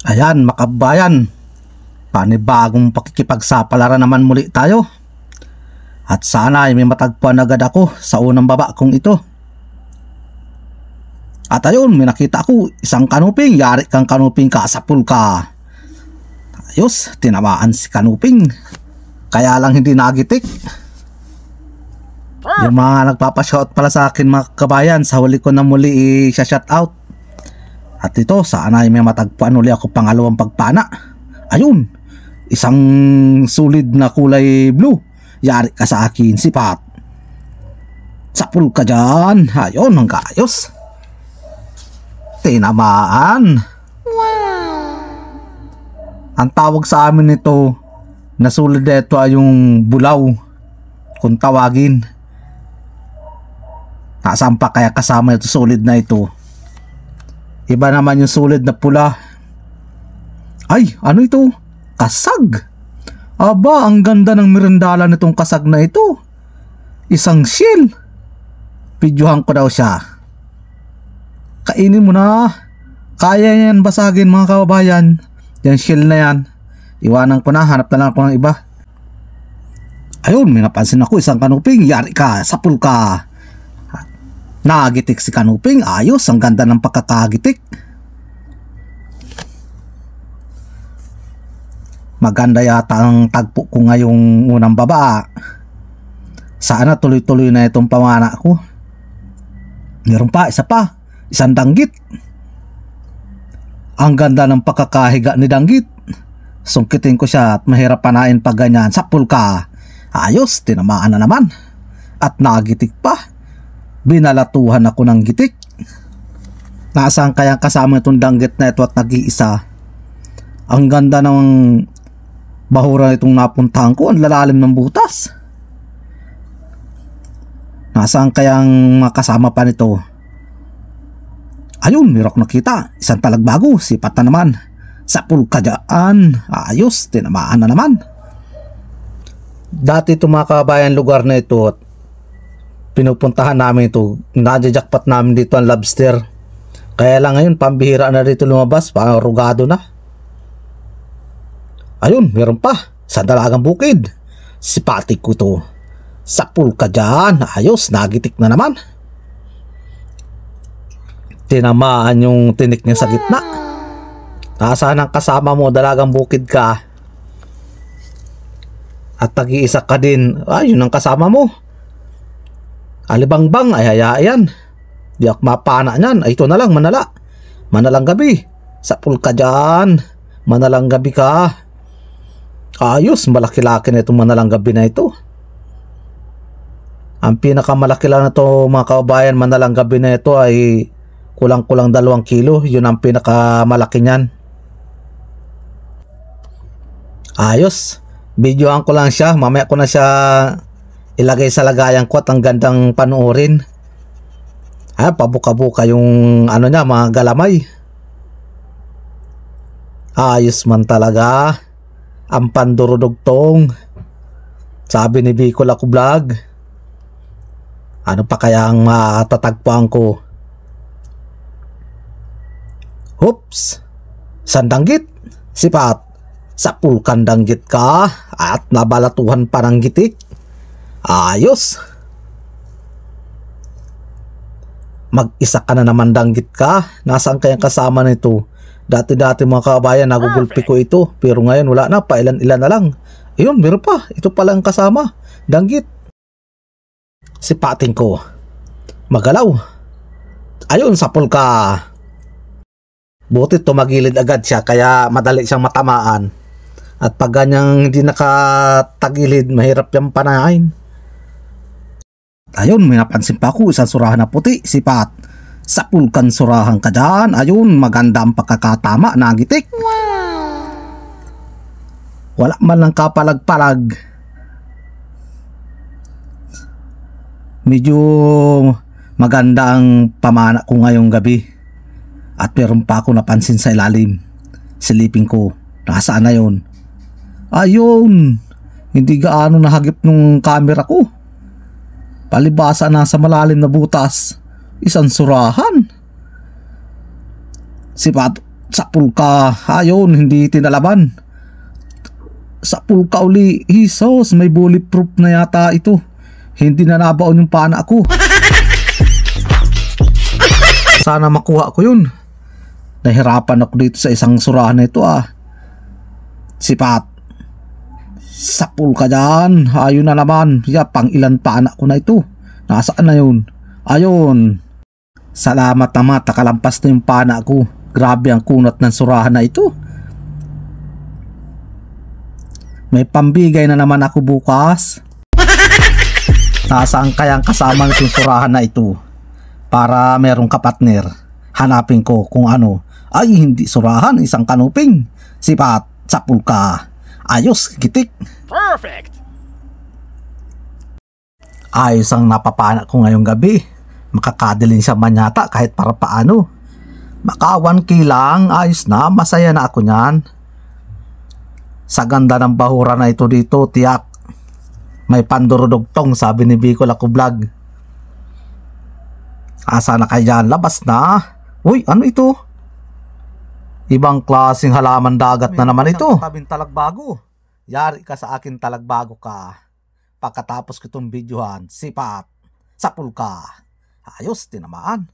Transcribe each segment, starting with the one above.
Ayan, makabayan, panibagong pakikipagsapalaran naman muli tayo. At sana ay may matagpuan agad ako sa unang baba kong ito. At ayun, may nakita ako isang kanuping. Yari kang kanuping, kasapul ka. Ayos, tinamaan si kanuping. Kaya lang hindi nagitik. Yung mga nagpapashout pala sa akin mga kabayan, sa huli ko na muli i-shout out. At ito, sana ay may matagpuan uli ako pangalawang pagpana. Ayun, isang solid na kulay blue. Yari ka sa akin, sipat. Sapul ka dyan. Ayun, ang kaayos. Tinamaan. Wow. Ang tawag sa amin nito na solid ito ay yung bulaw, kung tawagin. Nasaan pa kaya kasama ito solid na ito? Iba naman yung solid na pula. Ay, ano ito? Kasag. Aba, ang ganda ng merendala nitong kasag na ito. Isang shell. Videohan ko daw siya. Kainin mo na. Kaya yan basagin mga kababayan. Yan shell na yan. Iwanan ko na, hanap na lang ako ng iba. Ayun, may napansin ako isang kanuping. Yari ka, sapul ka. Nagitik si kanuping. Ayos, ang ganda ng pagkakagitik. Maganda yata ang tagpo ko ngayong unang baba. Sana tuloy-tuloy na itong pamana ko. Meron pa, isa pa. Isang danggit. Ang ganda ng pagkakahiga ni danggit. Sungkitin ko siya at mahirap panain pag ganyan. Sapul ka. Ayos, tinamaan na naman. At nagitik pa. Binalatuhan ako ng gitik. Nasaan kaya kasama itong danggit na ito at nag-iisa? Ang ganda ng bahura itong napuntahan ko. Ang lalalim ng butas. Nasaan kayang makasama pa nito? Ayun, meron akong nakita. Isang talagbago. Sipat na naman. Sapul ka dyan. Ayos, tinamaan na naman. Dati ito mga kabayan lugar na ito at pinupuntahan namin ito. Nadya-jackpot namin dito ang lobster. Kaya lang ngayon pambihira na dito lumabas. Parang rugado na. Ayun, meron pa. Sa dalagang bukid. Sipatik ko to. Sapul ka dyan. Ayos, nagitik na naman. Tinamaan yung tinik niya sa gitna. Nasaan ang kasama mo? Dalagang bukid ka. At tag-iisa ka din. Ay, yun ang kasama mo. Alibangbang, ay hayaan. Di ako mapana niyan. Ay, ito na lang, manala. Manalang gabi. Sapul ka dyan. Manalang gabi ka. Ayos, malaki-laki na itong manalang gabi na ito. Ang pinakamalaki lang na ito mga kababayan, manalang gabi na ito ay kulang-kulang 2 kilo. Yun ang pinakamalaki niyan. Ayos. Videoan ko lang siya. Mamaya ko na siya ilagay sa lagayan ko at ang gandang panuorin. Ay, pabuka-buka yung ano niya, mga galamay. Ayos man talaga. Ang pandurudugtong. Sabi ni Bicol ako vlog. Ano pa kaya ang matatagpuan ko? Oops. Sandanggit. Sipat. Sapul kandanggit ka. At nabalatuhan pa ng gitik. Ayos. Mag-isa ka na naman danggit ka. Nasaan kayang kasama nito? Dati-dati mga kabayan, nagugulpi ko ito. Pero ngayon wala na, pa ilan-ilan na lang. Ayun, meron pa. Ito pala ang kasama. Danggit. Sipatin ko. Magalaw. Ayun, sapul ka. Buti tumagilid agad siya, kaya madali siyang matamaan. At pag ganyang hindi nakatagilid, mahirap yung panain. Ayun, may napansin pa ako. Isang surahan na puti. Sipat. Sapul kan surahan ka dyan. Ayun, maganda ang pagkakatama. Nagitik. Wow. Wala man lang kapalag-palag. Medyo maganda ang pamana ko ngayong gabi. At meron pa ako napansin sa ilalim. Silipin ko. Nasaan na yun? Ayun. Hindi gaano nahagip nung camera ko. Palibasa na sa malalim na butas. Isang surahan. Sipat. Sa pulka, ayon, hindi tinalaban. Sa pulka uli, Jesus, may bulletproof na yata ito. Hindi na nabaon yung pana ko. Sana makuha ko yun. Nahirapan ako dito sa isang surahan na ito Sipat. Sa pulka dyan, ayun na naman. Pang ilan pana ko na ito. Nasaan na yun? Ayun. Salamat naman, takalampas na yung pana ko. Grabe ang kunat ng surahan na ito. May pambigay na naman ako bukas. Nasaan kayang kasama ng surahan na ito? Para merong kapatner. Hanapin ko kung ano. Ay, hindi surahan, isang kanuping. Sipat, sa pulka. Ayos, gitik. Perfect! Ayos ang napapana ko ngayong gabi. Makakadilin siya man yata kahit para paano. Baka 1K lang, ayos na, masaya na ako niyan. Sa ganda ng bahura na ito dito, tiyak. May pandurudugtong, sabi ni Bicol ako vlog. Asa na kayo dyan? Labas na. Uy, ano ito? Ibang klaseng halaman dagat na naman ito. Tabing talagbago. Yari ka sa akin, talagbago ka. Pagkatapos ko itong videohan, sipat, sa pulka. Ayos, tinamaan.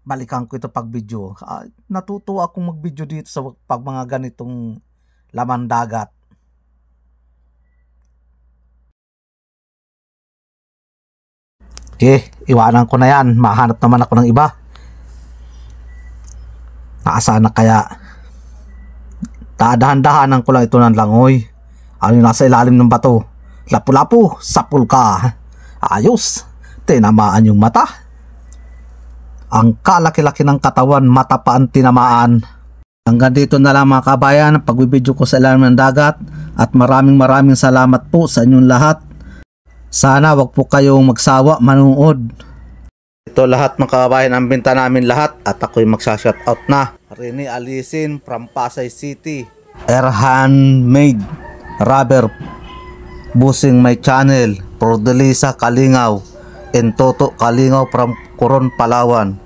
Balikan ko ito pag video. Natutuwa akong mag video dito sa pag mga ganitong laman dagat. Okay, iwanan ko na yan. Mahanap naman ako ng iba. Nakasaan na kaya? Dahan-dahanan ko lang ito ng langoy. Ano yung nasa ilalim ng bato? Lapu-lapu, sa pulka. Ayos, tinamaan yung mata. Ang kalaki-laki ng katawan, mata pa ang tinamaan. Hanggang dito na lang mga kabayan, pagbibideo ko sa ilalim ng dagat. At maraming salamat po sa inyong lahat. Sana wag po kayong magsawa manood. Ito lahat mga kabayan, ang benta namin lahat. At ako'y magsha-shoutout na. Rene Alisin from Pasay City. Erhan Made Rubber Busing My Channel. Prodelisa Kalingaw. Entoto Kalingaw from Coron, Palawan.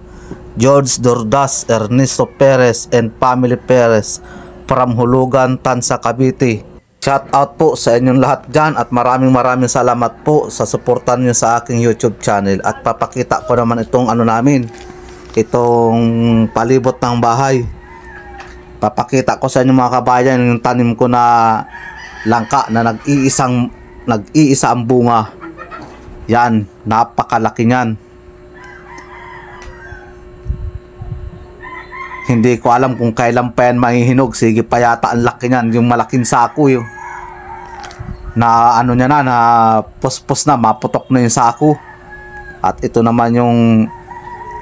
George Dordas, Ernesto Perez and family Perez from Hulugan, Tansa, Cavite. Shout out po sa inyong lahat dyan at maraming salamat po sa suportan nyo sa aking YouTube channel. At papakita ko naman itong ano namin, itong palibot ng bahay. Papakita ko sa inyo mga kabayan yung tanim ko na langka na nag-iisa ang bunga. Yan, napakalaki niyan. Hindi ko alam kung kailan pa yan mahihinog. Sige pa yata ang laki niyan. Yung malaking sako yun. Na ano niya na puspos na, maputok na yung sako. At ito naman yung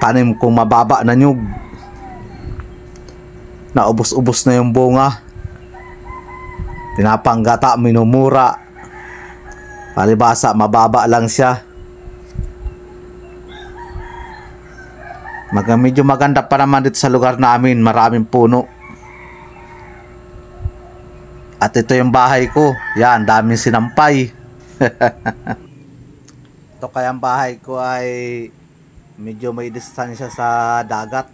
tanim kong mababa na nyug. Naubos-ubos na yung bunga. Tinapanggata, minumura. Palibasa, mababa lang siya. Medyo maganda pa naman dito sa lugar namin. Maraming puno. At ito yung bahay ko. Yan, daming sinampay. Ito kaya ang bahay ko ay medyo may distansya sa dagat.